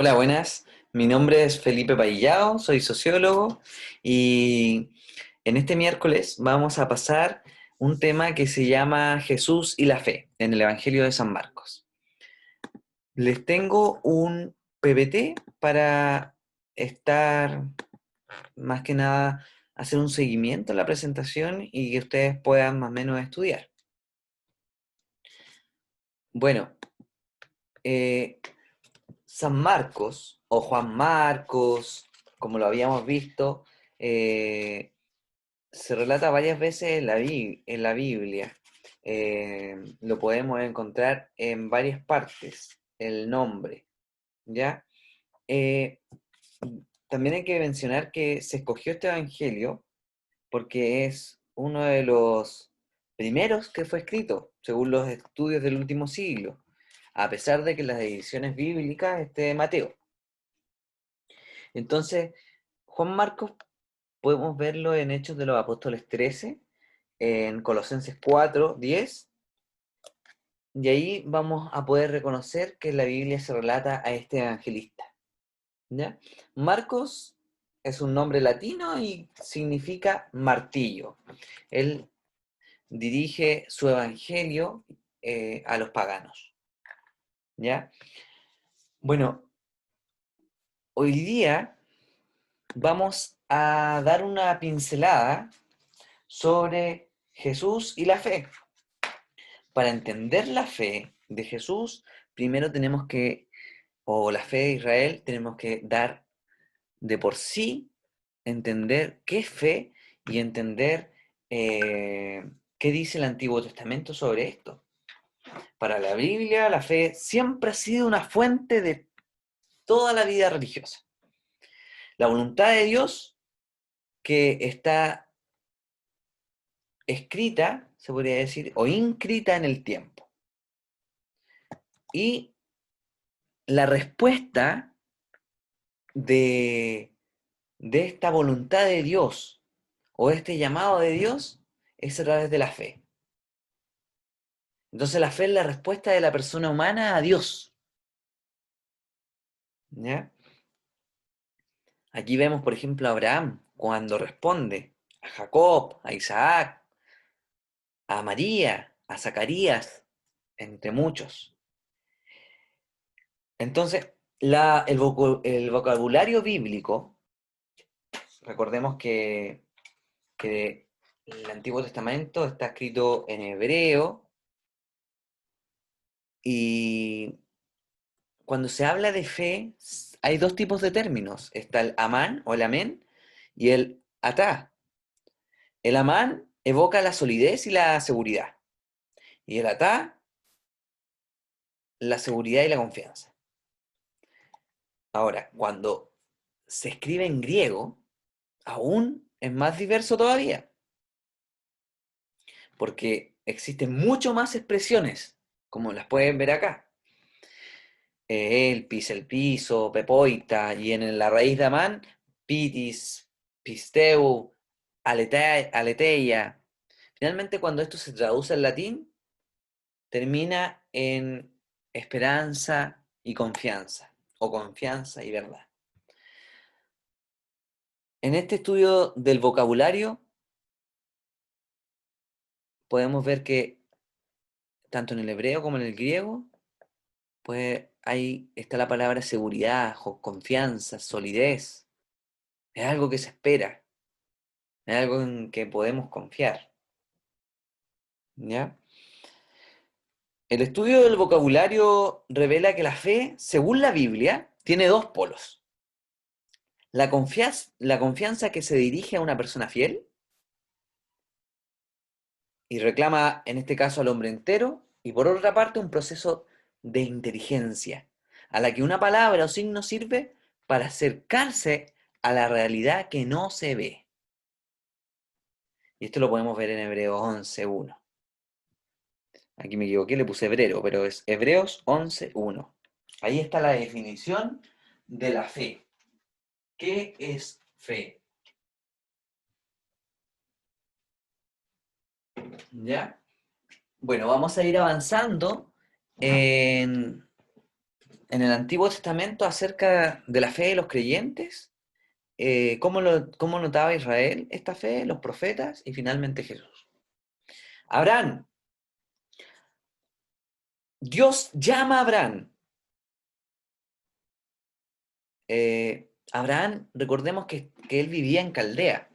Hola, buenas. Mi nombre es Felipe Paillao, soy sociólogo y en este miércoles vamos a pasar un tema que se llama Jesús y la fe en el Evangelio de San Marcos. Les tengo un PPT para estar, más que nada, hacer un seguimiento a la presentación y que ustedes puedan más o menos estudiar. Bueno, eh, San Marcos o Juan Marcos, como lo habíamos visto, eh, se relata varias veces en en la Biblia. Lo podemos encontrar en varias partes, el nombre, ¿ya? Eh, También hay que mencionar que se escogió este evangelio porque es uno de los primeros que fue escrito, según los estudios del último siglo, a pesar de que las ediciones bíblicas esté de Mateo. Entonces, Juan Marcos podemos verlo en Hechos de los Apóstoles 13, en Colosenses 4, 10, y ahí vamos a poder reconocer que en la Biblia se relata a este evangelista. ¿Ya? Marcos es un nombre latino y significa martillo. Él dirige su evangelio a los paganos. ¿Ya? Bueno, hoy día vamos a dar una pincelada sobre Jesús y la fe. Para entender la fe de Jesús, primero tenemos que, o la fe de Israel, tenemos que dar de por sí, entender qué es fe y entender qué dice el Antiguo Testamento sobre esto. Para la Biblia, la fe siempre ha sido una fuente de toda la vida religiosa. La voluntad de Dios que está escrita, se podría decir, o inscrita en el tiempo. Y la respuesta de, de esta voluntad de Dios o este llamado de Dios es a través de la fe. Entonces la fe es la respuesta de la persona humana a Dios. ¿Ya? Aquí vemos, por ejemplo, a Abraham cuando responde, a Jacob, a Isaac, a María, a Zacarías, entre muchos. Entonces, el vocabulario bíblico, recordemos que el Antiguo Testamento está escrito en hebreo y cuando se habla de fe hay dos tipos de términos. Está el amán o el amén y el atá. El amán evoca la solidez y la seguridad. Y el atá, la seguridad y la confianza. Ahora, cuando se escribe en griego, aún es más diverso todavía, porque existen mucho más expresiones, como las pueden ver acá. Elpis, el piso, pepoita, y en la raíz de amán, pitis, pisteu, aleteia. Finalmente, cuando esto se traduce al latín, termina en esperanza y confianza, o confianza y verdad. En este estudio del vocabulario podemos ver que tanto en el hebreo como en el griego, pues ahí está la palabra seguridad, confianza, solidez. Es algo que se espera, es algo en que podemos confiar, ¿ya? El estudio del vocabulario revela que la fe, según la Biblia, tiene dos polos. La confianza que se dirige a una persona fiel y reclama, en este caso, al hombre entero, y por otra parte, un proceso de inteligencia, a la que una palabra o signo sirve para acercarse a la realidad que no se ve. Y esto lo podemos ver en Hebreos 11:1. Aquí me equivoqué, le puse hebreo, pero es Hebreos 11:1. Ahí está la definición de la fe. ¿Qué es fe? ¿Ya? Bueno, vamos a ir avanzando en, en el Antiguo Testamento acerca de la fe de los creyentes, cómo notaba Israel esta fe, los profetas y finalmente Jesús. Abraham, Dios llama a Abraham. Abraham, recordemos que él vivía en Caldea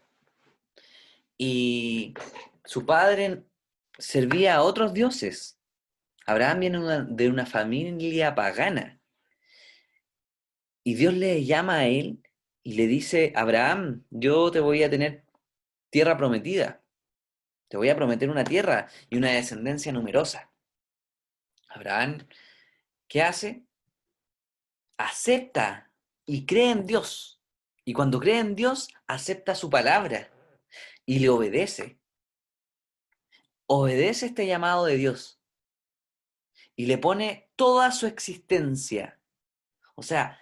y su padre servía a otros dioses. Abraham viene de una familia pagana y Dios le llama a él y le dice, Abraham, yo te voy a tener tierra prometida, te voy a prometer una tierra y una descendencia numerosa. Abraham, ¿qué hace? Acepta y cree en Dios. Y cuando cree en Dios, acepta su palabra y le obedece. Obedece este llamado de Dios y le pone toda su existencia. O sea,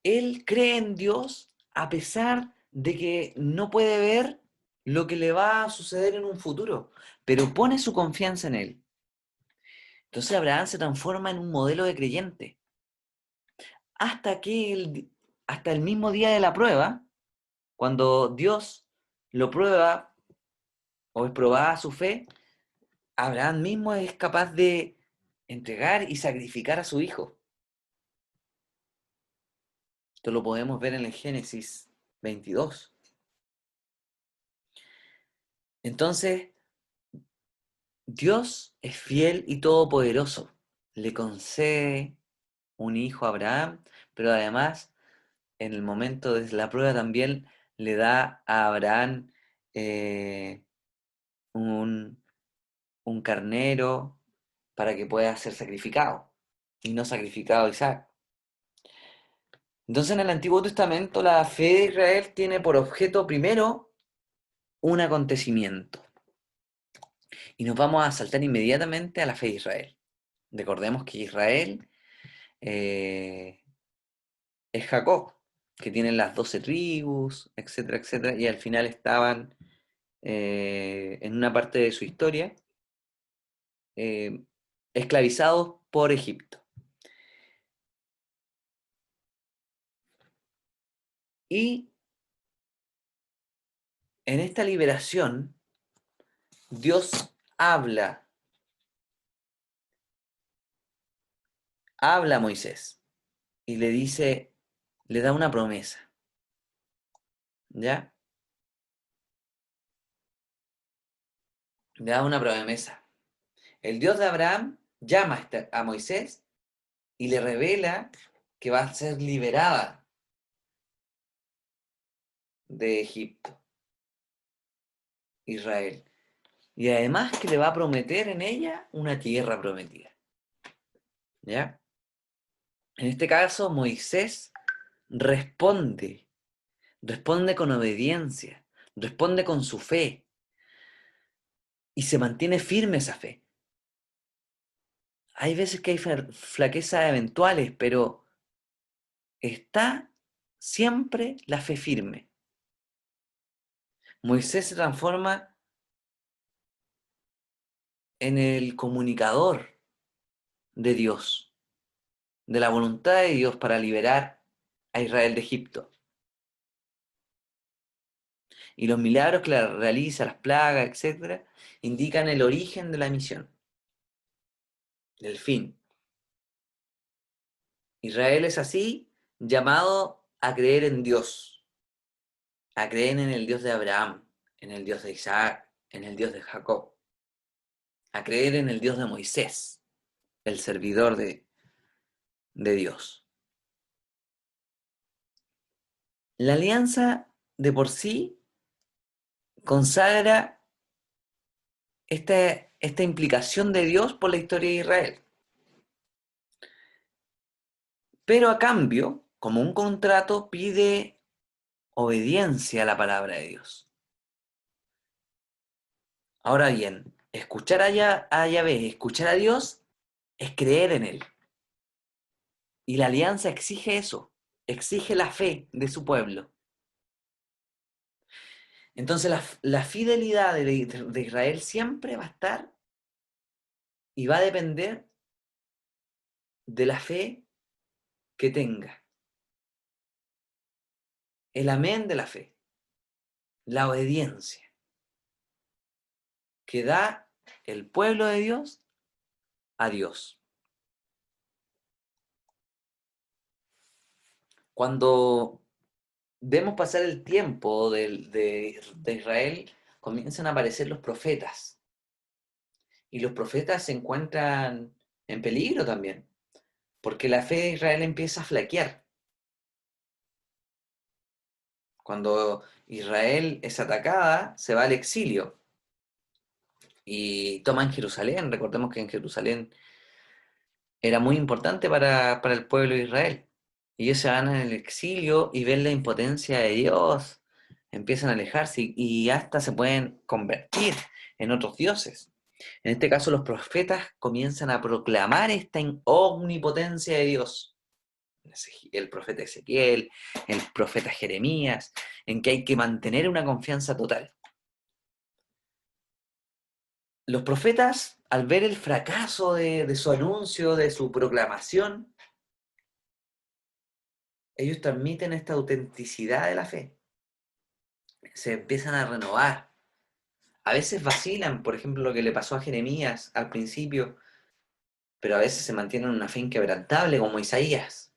él cree en Dios a pesar de que no puede ver lo que le va a suceder en un futuro, pero pone su confianza en él. Entonces Abraham se transforma en un modelo de creyente. Hasta el mismo día de la prueba, cuando Dios lo prueba o es probada su fe, Abraham mismo es capaz de entregar y sacrificar a su hijo. Esto lo podemos ver en el Génesis 22. Entonces, Dios es fiel y todopoderoso. Le concede un hijo a Abraham, pero además, en el momento de la prueba también le da a Abraham eh, un, un carnero para que pueda ser sacrificado y no sacrificado Isaac. Entonces, en el Antiguo Testamento, la fe de Israel tiene por objeto primero un acontecimiento. Y nos vamos a saltar inmediatamente a la fe de Israel. Recordemos que Israel eh, es Jacob, que tiene las 12 tribus, etcétera, etcétera, y al final estaban en una parte de su historia eh, esclavizados por Egipto. Y en esta liberación, Dios habla, habla a Moisés y le dice, le da una promesa, ¿ya? Le da una promesa. El Dios de Abraham llama a Moisés y le revela que va a ser liberada de Egipto, Israel. Y además que le va a prometer en ella una tierra prometida. ¿Ya? En este caso, Moisés responde, responde con obediencia, responde con su fe y se mantiene firme esa fe. Hay veces que hay flaquezas eventuales, pero está siempre la fe firme. Moisés se transforma en el comunicador de Dios, de la voluntad de Dios para liberar a Israel de Egipto. Y los milagros que realiza, las plagas, etcétera, indican el origen de la misión, del fin. Israel es así llamado a creer en Dios, a creer en el Dios de Abraham, en el Dios de Isaac, en el Dios de Jacob, a creer en el Dios de Moisés, el servidor de Dios. La alianza de por sí consagra esta implicación de Dios por la historia de Israel. Pero a cambio, como un contrato, pide obediencia a la palabra de Dios. Ahora bien, escuchar a Yahvé, escuchar a Dios, es creer en Él. Y la alianza exige eso, exige la fe de su pueblo. Entonces la fidelidad de Israel siempre va a estar y va a depender de la fe que tenga, el amén de la fe, la obediencia que da el pueblo de Dios a Dios. Cuando vemos pasar el tiempo de Israel, comienzan a aparecer los profetas. Y los profetas se encuentran en peligro también, porque la fe de Israel empieza a flaquear. Cuando Israel es atacada, se va al exilio y toman Jerusalén. Recordemos que en Jerusalén era muy importante para el pueblo de Israel. Y ellos se van en el exilio y ven la impotencia de Dios, empiezan a alejarse y hasta se pueden convertir en otros dioses. En este caso, los profetas comienzan a proclamar esta omnipotencia de Dios. El profeta Ezequiel, el profeta Jeremías, en que hay que mantener una confianza total. Los profetas, al ver el fracaso de su anuncio, de su proclamación, ellos transmiten esta autenticidad de la fe. Se empiezan a renovar. A veces vacilan, por ejemplo, lo que le pasó a Jeremías al principio, pero a veces se mantienen en una fe inquebrantable, como Isaías.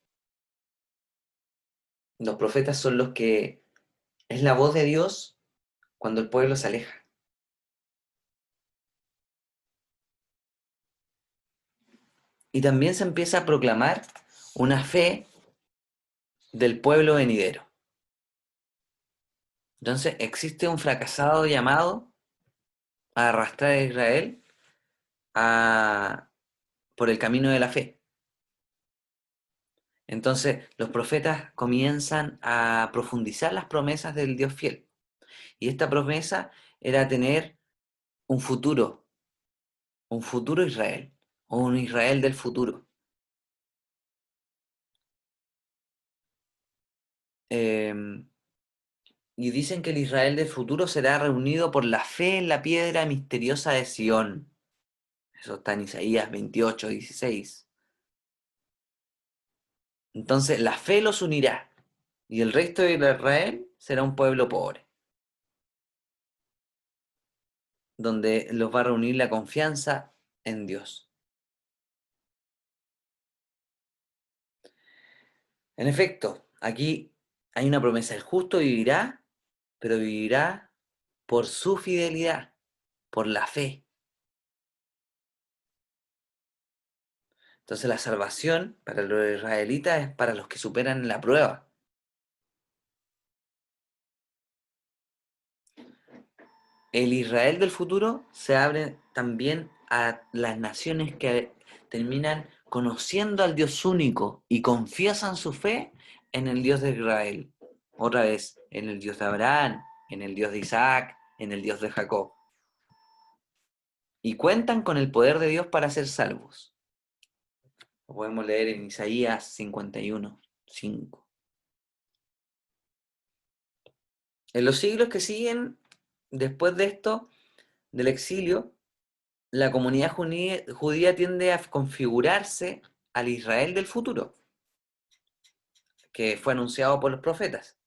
Los profetas son los que es la voz de Dios cuando el pueblo se aleja. Y también se empieza a proclamar una fe del pueblo venidero. Entonces existe un fracasado llamado a arrastrar a Israel por el camino de la fe. Entonces los profetas comienzan a profundizar las promesas del Dios fiel. Y esta promesa era tener un futuro Israel, o un Israel del futuro. Eh, y dicen que el Israel del futuro será reunido por la fe en la piedra misteriosa de Sión. Eso está en Isaías 28:16. Entonces la fe los unirá, y el resto de Israel será un pueblo pobre, donde los va a reunir la confianza en Dios. En efecto, aquí hay una promesa: el justo vivirá, pero vivirá por su fidelidad, por la fe. Entonces la salvación para los israelitas es para los que superan la prueba. El Israel del futuro se abre también a las naciones que terminan conociendo al Dios único y confiesan su fe en el Dios de Israel. Otra vez, en el Dios de Abraham, en el Dios de Isaac, en el Dios de Jacob. Y cuentan con el poder de Dios para ser salvos. Lo podemos leer en Isaías 51:5. En los siglos que siguen, después de esto, del exilio, la comunidad judía tiende a configurarse al Israel del futuro, que fue anunciado por los profetas.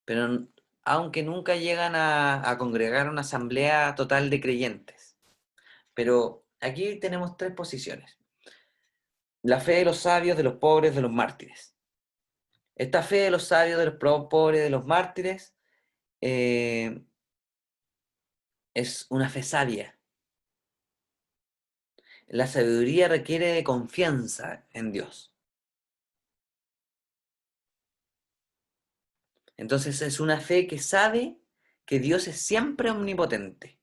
Pero aunque nunca llegan a congregar una asamblea total de creyentes. Pero aquí tenemos tres posiciones: la fe de los sabios, de los pobres, de los mártires. Esta fe de los sabios, de los pobres, de los mártires, eh, es una fe sabia. La sabiduría requiere de confianza en Dios. Entonces es una fe que sabe que Dios es siempre omnipotente.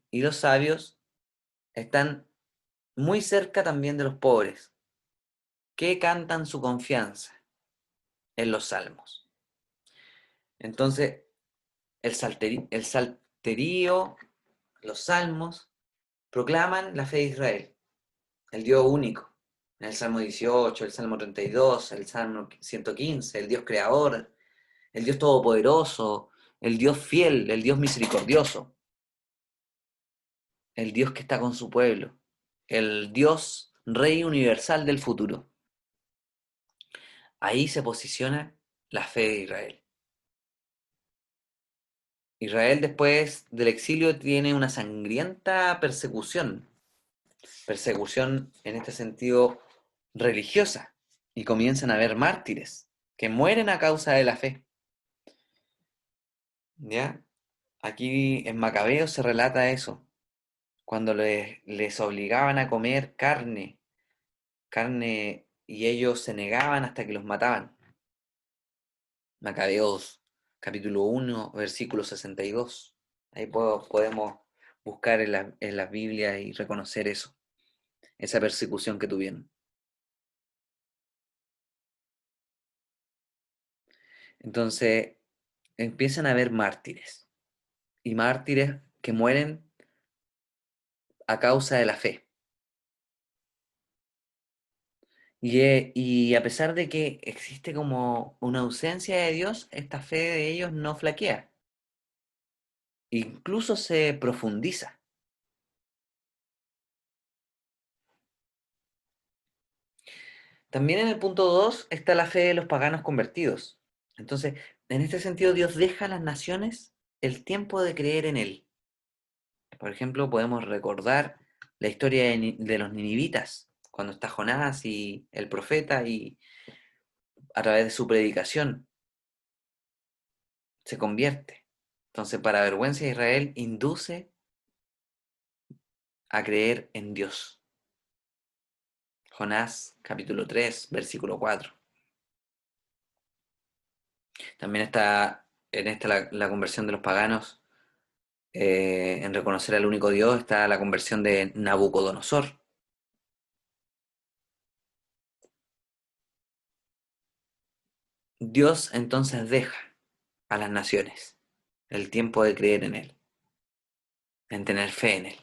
Y los sabios están muy cerca también de los pobres, que cantan su confianza en los salmos. Entonces, el salterío, los salmos, proclaman la fe de Israel, el Dios único. En el Salmo 18, el Salmo 32, el Salmo 115, el Dios creador, el Dios todopoderoso, el Dios fiel, el Dios misericordioso. el Dios que está con su pueblo, el Dios Rey universal del futuro. Ahí se posiciona la fe de Israel. Israel después del exilio tiene una sangrienta persecución en este sentido religiosa, y comienzan a haber mártires que mueren a causa de la fe. ¿Ya? Aquí en Macabeos se relata eso, cuando les obligaban a comer carne, y ellos se negaban hasta que los mataban. Macabeos capítulo 1, versículo 62. Ahí podemos buscar en las Biblias y reconocer eso, esa persecución que tuvieron. Entonces empiezan a haber mártires, y mártires que mueren a causa de la fe. Y a pesar de que existe como una ausencia de Dios, esta fe de ellos no flaquea, incluso se profundiza. También en el punto 2 está la fe de los paganos convertidos. Entonces, en este sentido, Dios deja a las naciones el tiempo de creer en Él. Por ejemplo, podemos recordar la historia de los ninivitas, cuando está Jonás y el profeta, y a través de su predicación se convierte. Entonces, para vergüenza de Israel, induce a creer en Dios. Jonás capítulo 3 versículo 4. También está en esta la conversión de los paganos, en reconocer al único Dios, está la conversión de Nabucodonosor. Dios entonces deja a las naciones el tiempo de creer en Él, en tener fe en Él.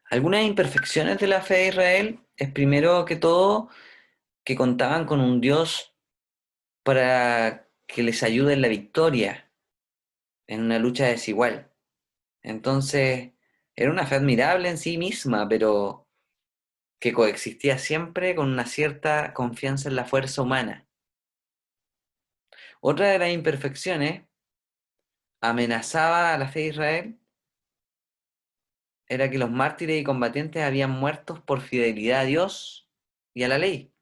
Algunas imperfecciones de la fe de Israel es primero que todo que contaban con un Dios para que les ayude en la victoria, en una lucha desigual. Entonces, era una fe admirable en sí misma, pero que coexistía siempre con una cierta confianza en la fuerza humana. Otra de las imperfecciones amenazaba a la fe de Israel era que los mártires y combatientes habían muerto por fidelidad a Dios y a la ley.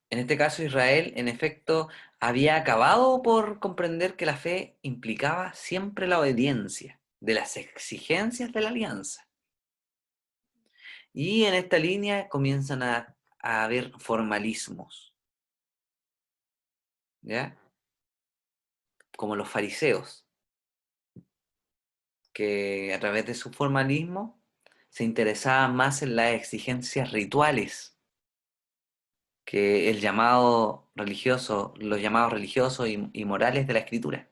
En este caso, Israel, en efecto, había acabado por comprender que la fe implicaba siempre la obediencia de las exigencias de la alianza. Y en esta línea comienzan a haber formalismos, ¿ya? Como los fariseos, que a través de su formalismo se interesaban más en las exigencias rituales que los llamados religiosos y morales de la escritura.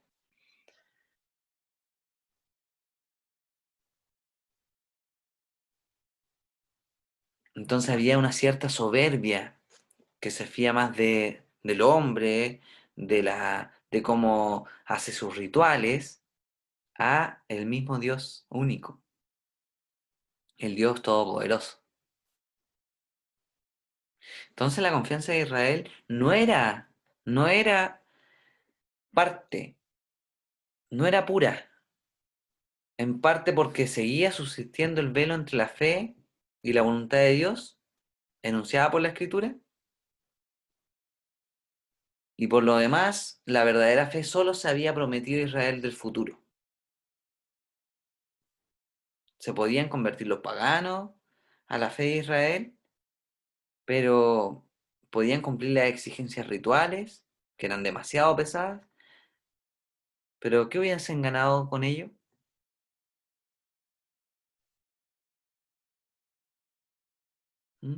Entonces había una cierta soberbia que se fía más del hombre, de cómo hace sus rituales, a el mismo Dios único, el Dios todopoderoso. Entonces la confianza de Israel no era parte, no era pura, en parte porque seguía subsistiendo el velo entre la fe y la voluntad de Dios, enunciada por la Escritura, y por lo demás, la verdadera fe solo se había prometido a Israel del futuro. Se podían convertir los paganos a la fe de Israel, pero podían cumplir las exigencias rituales, que eran demasiado pesadas, pero ¿qué hubiesen ganado con ello? ¿Mm?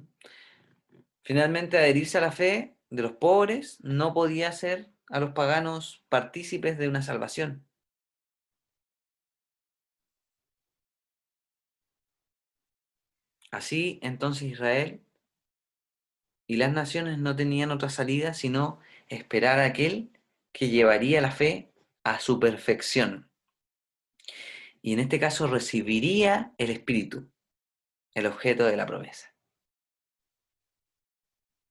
Finalmente, adherirse a la fe de los pobres no podía hacer a los paganos partícipes de una salvación. Así, entonces Israel y las naciones no tenían otra salida sino esperar a aquel que llevaría la fe a su perfección. y en este caso recibiría el Espíritu, el objeto de la promesa.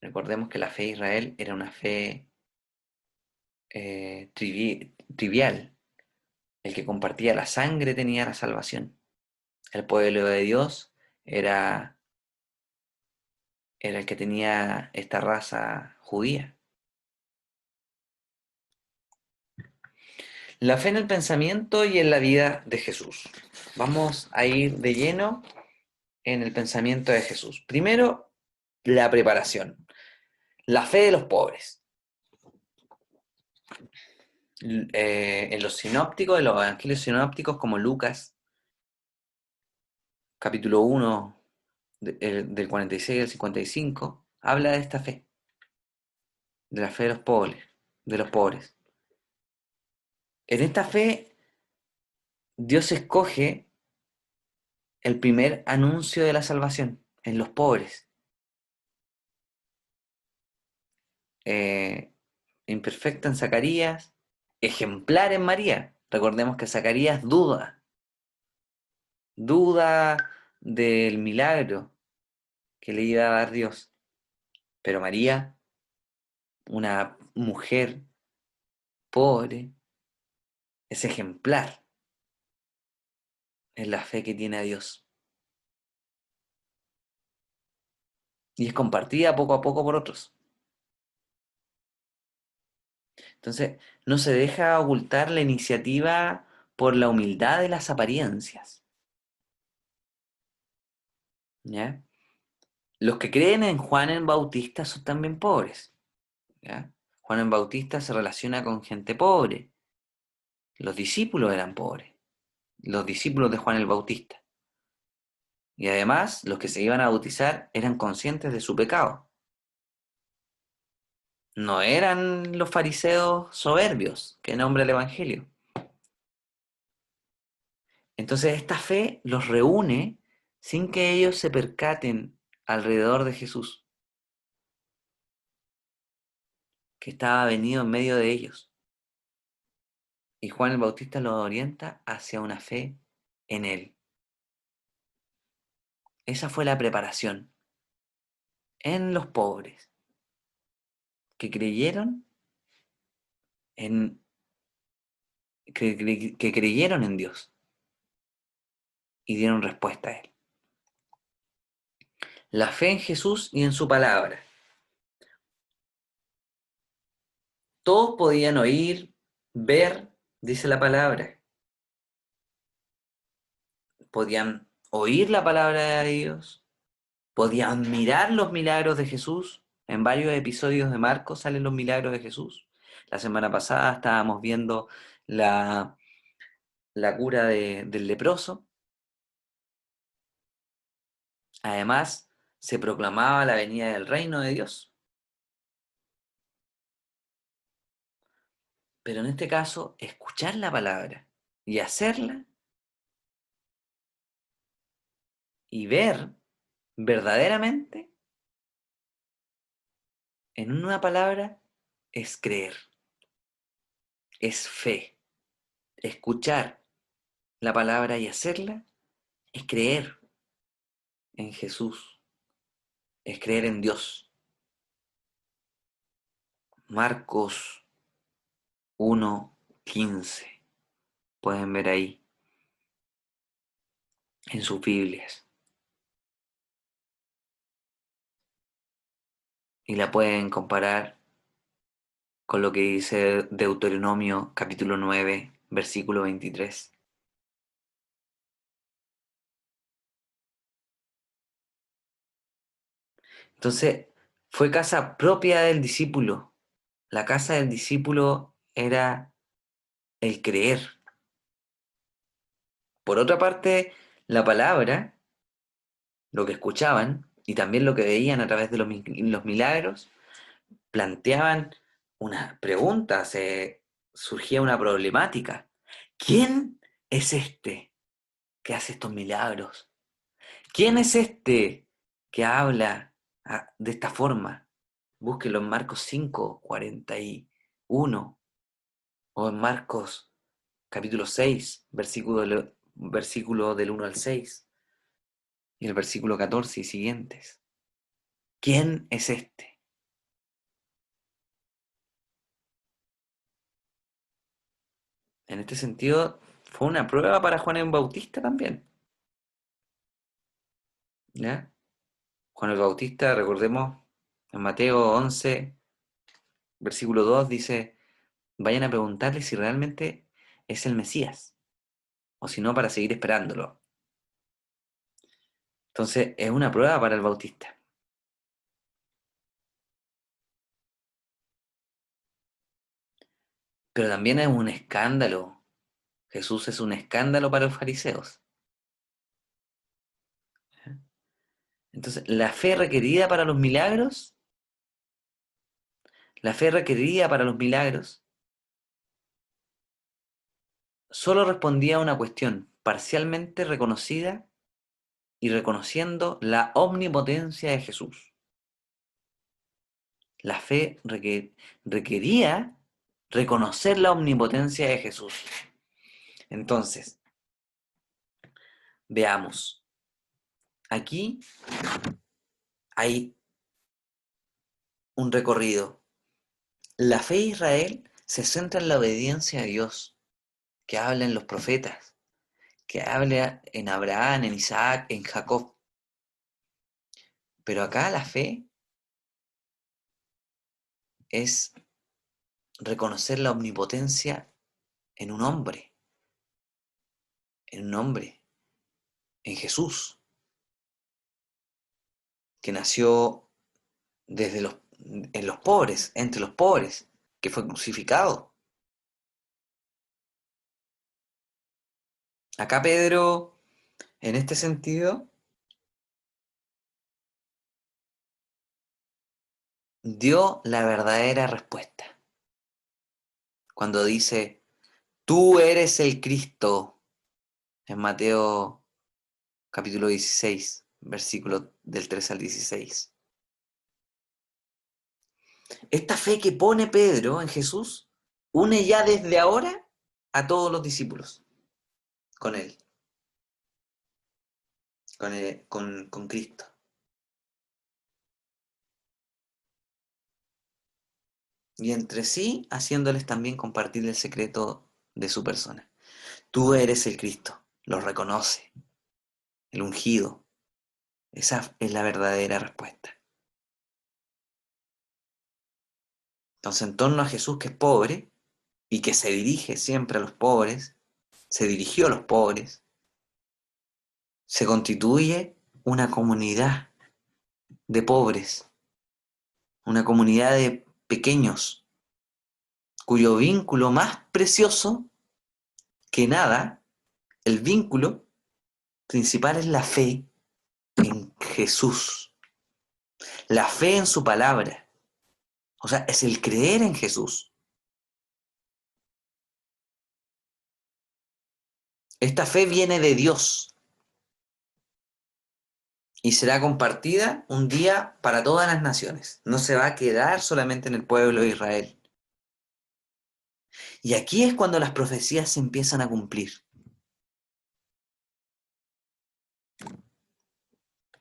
Recordemos que la fe de Israel era una fe trivial. El que compartía la sangre tenía la salvación. El pueblo de Dios era, era el que tenía esta raza judía. La fe en el pensamiento y en la vida de Jesús. Vamos a ir de lleno en el pensamiento de Jesús. Primero, la preparación. La fe de los pobres. En los sinópticos, en los evangelios sinópticos como Lucas, capítulo 1, del 46 al 55, habla de esta fe, de la fe de los pobres, de los pobres. En esta fe, Dios escoge el primer anuncio de la salvación en los pobres. Imperfecta en Zacarías, ejemplar en María. Recordemos que Zacarías duda del milagro que le iba a dar Dios. Pero María, una mujer pobre, es ejemplar en la fe que tiene a Dios. Y es compartida poco a poco por otros. Entonces, no se deja ocultar la iniciativa por la humildad de las apariencias. ¿Ya? Los que creen en Juan el Bautista son también pobres. ¿Ya? Juan el Bautista se relaciona con gente pobre. Los discípulos eran pobres. Los discípulos de Juan el Bautista. Y además, los que se iban a bautizar eran conscientes de su pecado. No eran los fariseos soberbios que nombra el Evangelio. Entonces esta fe los reúne sin que ellos se percaten alrededor de Jesús, que estaba venido en medio de ellos. Y Juan el Bautista los orienta hacia una fe en él. Esa fue la preparación en los pobres, que creyeron en, que creyeron en Dios y dieron respuesta a él. La fe en Jesús y en su palabra. Todos podían oír, ver, dice la palabra. Podían oír la palabra de Dios, podían mirar los milagros de Jesús. En varios episodios de Marcos salen los milagros de Jesús. La semana pasada estábamos viendo la, la cura del leproso. Además, se proclamaba la venida del reino de Dios. Pero en este caso, escuchar la palabra y hacerla y ver verdaderamente en una palabra es creer, es fe. Escuchar la palabra y hacerla es creer en Jesús, es creer en Dios. Marcos 1:15, pueden ver ahí en sus Biblias. Y la pueden comparar con lo que dice Deuteronomio capítulo 9, versículo 23. Entonces, fue casa propia del discípulo. La casa del discípulo era el creer. Por otra parte, la palabra, lo que escuchaban y también lo que veían a través de los milagros, planteaban una pregunta, surgía una problemática. ¿Quién es este que hace estos milagros? ¿Quién es este que habla de esta forma? Búsquelo en Marcos 5:41 o en Marcos capítulo 6, versículo del 1 al 6 y el versículo 14 y siguientes. ¿Quién es este? En este sentido, fue una prueba para Juan el Bautista también, ¿ya? Juan el Bautista, recordemos, en Mateo 11, versículo 2, dice, vayan a preguntarle si realmente es el Mesías, o si no, para seguir esperándolo. Entonces, es una prueba para el Bautista. Pero también es un escándalo. Jesús es un escándalo para los fariseos. Entonces, la fe requerida para los milagros, solo respondía a una cuestión parcialmente reconocida y reconociendo la omnipotencia de Jesús. La fe requería reconocer la omnipotencia de Jesús. Entonces, veamos. Aquí hay un recorrido. La fe de Israel se centra en la obediencia a Dios, que habla en los profetas, que habla en Abraham, en Isaac, en Jacob. Pero acá la fe es reconocer la omnipotencia en un hombre, en un hombre, en Jesús, que nació en los pobres, entre los pobres, que fue crucificado. Acá Pedro, en este sentido, dio la verdadera respuesta. Cuando dice, tú eres el Cristo, en Mateo capítulo 16, versículo del 3 al 16. Esta fe que pone Pedro en Jesús une ya desde ahora a todos los discípulos con él, con Cristo. Y entre sí, haciéndoles también compartir el secreto de su persona. Tú eres el Cristo, lo reconoce, el ungido. Esa es la verdadera respuesta. Entonces, en torno a Jesús que es pobre y que se dirige siempre a los pobres, se dirigió a los pobres, se constituye una comunidad de pobres, una comunidad de pequeños, cuyo vínculo más precioso que nada, el vínculo principal es la fe en Jesús, la fe en su palabra, o sea, es el creer en Jesús. Esta fe viene de Dios y será compartida un día para todas las naciones. No se va a quedar solamente en el pueblo de Israel. Y aquí es cuando las profecías se empiezan a cumplir.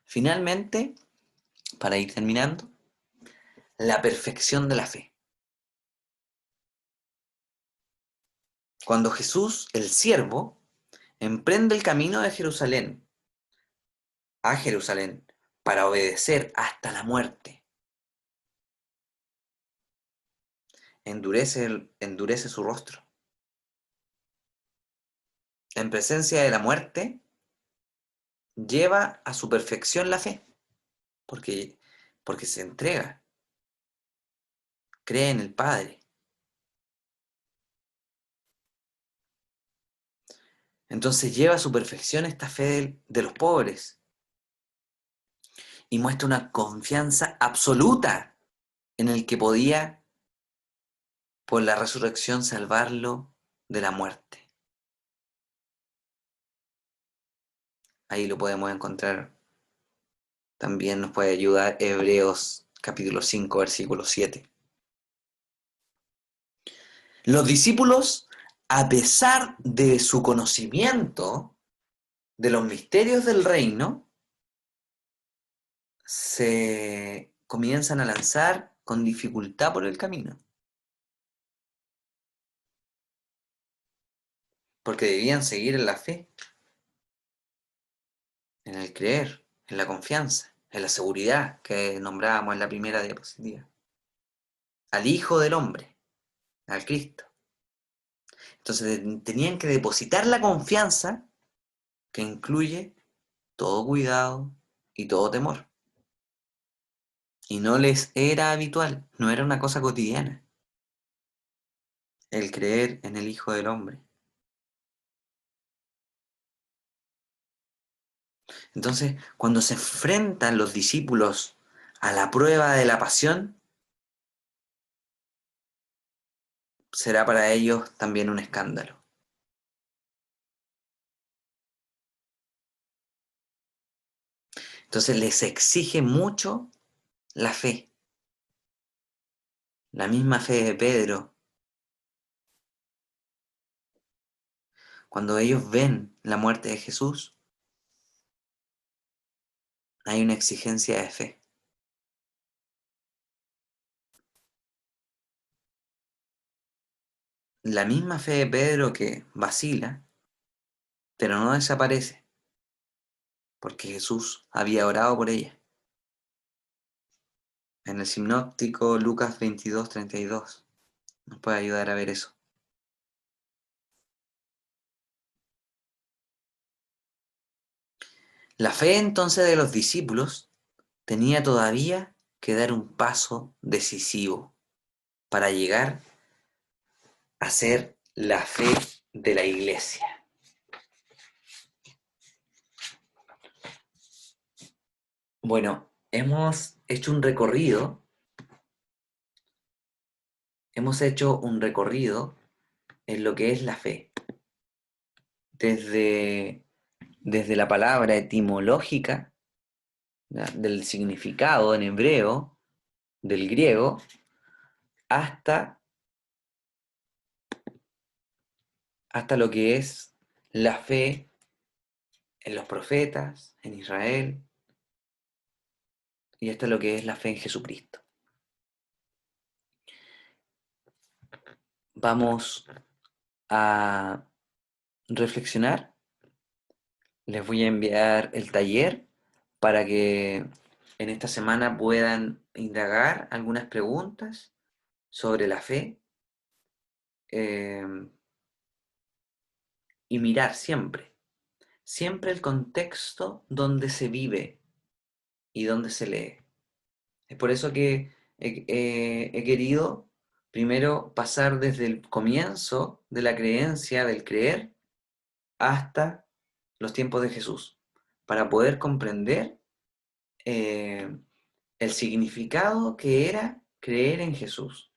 Finalmente, para ir terminando, la perfección de la fe. Cuando Jesús, el siervo, emprende el camino de Jerusalén a Jerusalén para obedecer hasta la muerte, endurece su rostro. En presencia de la muerte, lleva a su perfección la fe, porque, porque se entrega, cree en el Padre. Entonces lleva a su perfección esta fe de los pobres y muestra una confianza absoluta en el que podía, por la resurrección, salvarlo de la muerte. Ahí lo podemos encontrar. También nos puede ayudar Hebreos capítulo 5, versículo 7. Los discípulos, a pesar de su conocimiento de los misterios del reino se comienzan a lanzar con dificultad por el camino, porque debían seguir en la fe, en el creer, en la confianza, en la seguridad que nombrábamos en la primera diapositiva, al Hijo del Hombre, al Cristo. Entonces tenían que depositar la confianza que incluye todo cuidado y todo temor. Y no les era habitual, no era una cosa cotidiana, el creer en el Hijo del Hombre. Entonces, cuando se enfrentan los discípulos a la prueba de la pasión, será para ellos también un escándalo. Entonces les exige mucho la fe, la misma fe de Pedro. Cuando ellos ven la muerte de Jesús, hay una exigencia de fe. La misma fe de Pedro que vacila, pero no desaparece, porque Jesús había orado por ella. En el sinóptico Lucas 22:32 nos puede ayudar a ver eso. La fe entonces de los discípulos tenía todavía que dar un paso decisivo para llegar a ser la fe de la iglesia. Bueno, hemos hecho un recorrido en lo que es la fe, desde, desde la palabra etimológica, ¿ya?, del significado en hebreo, del griego, hasta, hasta lo que es la fe en los profetas, en Israel, y hasta lo que es la fe en Jesucristo. Vamos a reflexionar. Les voy a enviar el taller para que en esta semana puedan indagar algunas preguntas sobre la fe, eh, y mirar siempre el contexto donde se vive y donde se lee. Es por eso que he querido primero pasar desde el comienzo de la creencia, del creer, hasta los tiempos de Jesús, para poder comprender eh, el significado que era creer en Jesús,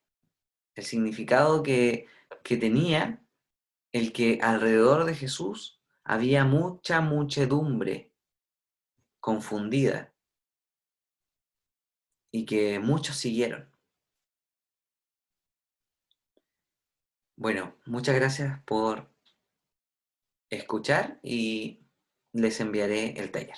el significado que tenía el que alrededor de Jesús había mucha muchedumbre confundida y que muchos siguieron. Bueno, muchas gracias por escuchar y les enviaré el taller.